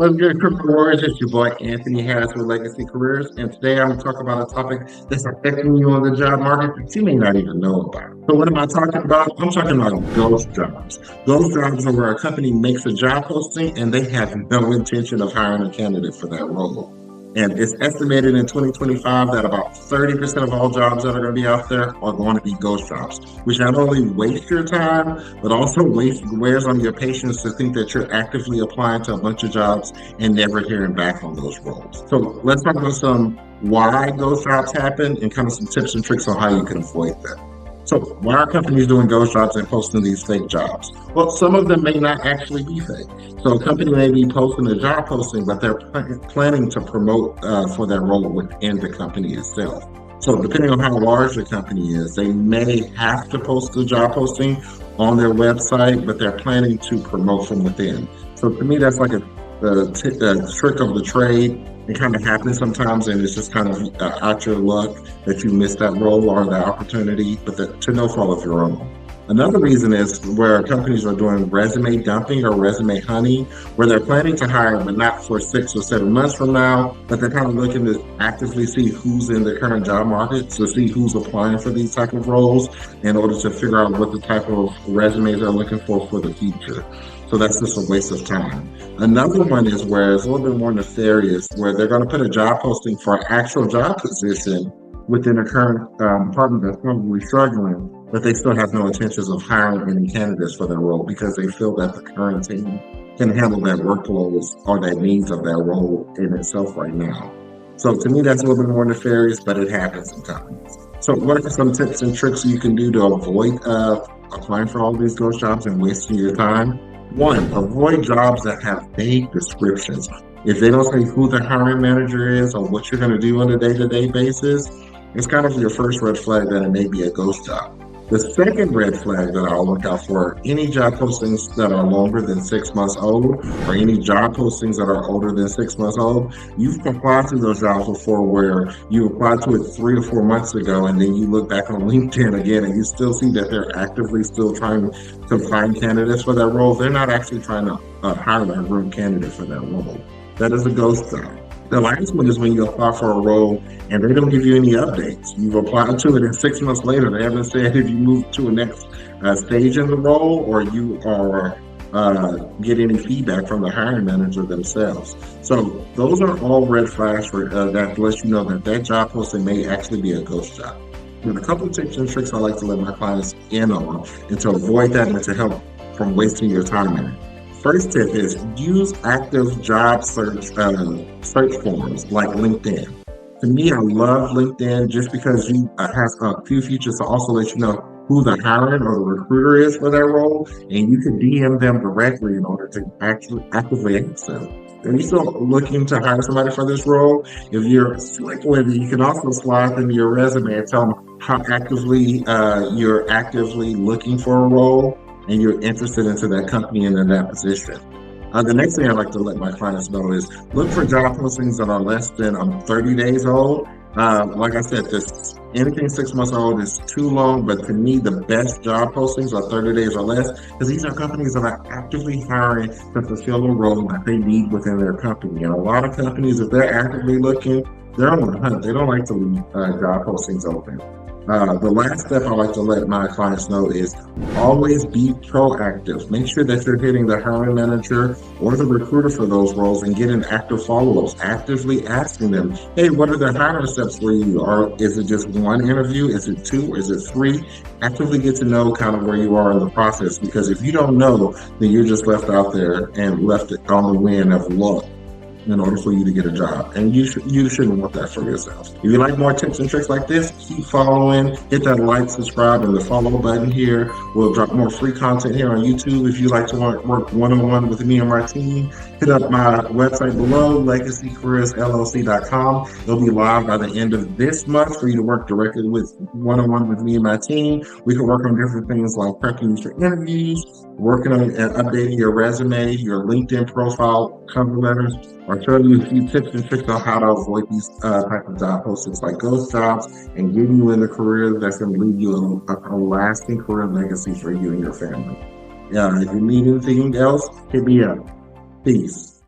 What's good, Crypto Warriors? It's your boy Anthony Harris with Legacy Careers, and today I'm going to talk about a topic that's affecting you on the job market that you may not even know about. So, what am I talking about? I'm talking about ghost jobs. Ghost jobs are where a company makes a job posting and they have no intention of hiring a candidate for that role. And it's estimated in 2025 that about 30% of all jobs that are going to be out there are going to be ghost jobs, which not only waste your time, but also wears on your patience to think that you're actively applying to a bunch of jobs and never hearing back on those roles. So let's talk about some why ghost jobs happen and kind of some tips and tricks on how you can avoid them. So why are companies doing ghost jobs and posting these fake jobs? Well, some of them may not actually be fake. So a company may be posting a job posting, but they're planning to promote for that role within the company itself. So depending on how large the company is, they may have to post the job posting on their website, but they're planning to promote from within. So to me, that's like a trick of the trade. It kind of happens sometimes, and it's just kind of out your luck that you missed that role or the opportunity, but to no fault of your own. Another reason is where companies are doing resume dumping or resume hunting, where they're planning to hire, but not for 6 or 7 months from now, but they're kind of looking to actively see who's in the current job market, to see who's applying for these type of roles in order to figure out what the type of resumes they're looking for the future. So that's just a waste of time. Another one is where it's a little bit more nefarious, where they're going to put a job posting for an actual job position within a current department that's probably struggling, but they still have no intentions of hiring any candidates for that role because they feel that the current team can handle that workloads or that needs of that role in itself right now. So to me, that's a little bit more nefarious, but it happens sometimes. So what are some tips and tricks you can do to avoid applying for all these ghost jobs and wasting your time? One, avoid jobs that have vague descriptions. If they don't say who the hiring manager is or what you're going to do on a day-to-day basis, it's kind of your first red flag that it may be a ghost job. The second red flag that I'll look out for, any job postings that are longer than 6 months old or any job postings that are older than 6 months old. You've applied to those jobs before where you applied to it 3 or 4 months ago, and then you look back on LinkedIn again and you still see that they're actively still trying to find candidates for that role. They're not actually trying to hire a real candidate for that role. That is a ghost job. The last one is when you apply for a role and they don't give you any updates. You've applied to it and 6 months later, they haven't said if you move to a next stage in the role or you are get any feedback from the hiring manager themselves. So those are all red flags for that lets you know that that job posting may actually be a ghost job. And a couple of tips and tricks I like to let my clients in on and to avoid that and to help from wasting your time in it. First tip is use active job search forums like LinkedIn. To me, I love LinkedIn just because it has a few features to also let you know who the hiring or the recruiter is for that role, and you can DM them directly in order to actually actively ask them. If you're still looking to hire somebody for this role, if you're selected with it, you can also slide them your resume and tell them how actively you're actively looking for a role and you're interested into that company and in that position. The next thing I like to let my clients know is look for job postings that are less than 30 days old. Like I said, anything 6 months old is too long, but to me, the best job postings are 30 days or less because these are companies that are actively hiring to fulfill a role that they need within their company. And a lot of companies, if they're actively looking, they're on the hunt. They don't like to leave job postings open. The last step I like to let my clients know is always be proactive. Make sure that you're hitting the hiring manager or the recruiter for those roles and getting active follow-ups, actively asking them, hey, what are the hiring steps for you? Or is it just one interview? Is it 2? Is it 3? Actively get to know kind of where you are in the process, because if you don't know, then you're just left out there and left on the wind of luck in order for you to get a job. And you shouldn't want that for yourself. If you like more tips and tricks like this, keep following, hit that like, subscribe, and the follow button here. We'll drop more free content here on YouTube. If you like to work one-on-one with me and my team, hit up my website below, legacycareersllc.com. It'll be live by the end of this month for you to work directly with one-on-one with me and my team. We can work on different things like prepping you for interviews, working on updating your resume, your LinkedIn profile, cover letters, or showing you a few tips and tricks on how to avoid these type of job postings like ghost jobs and getting you in a career that's going to leave you a lasting career legacy for you and your family. If you need anything else, hit me up. Peace.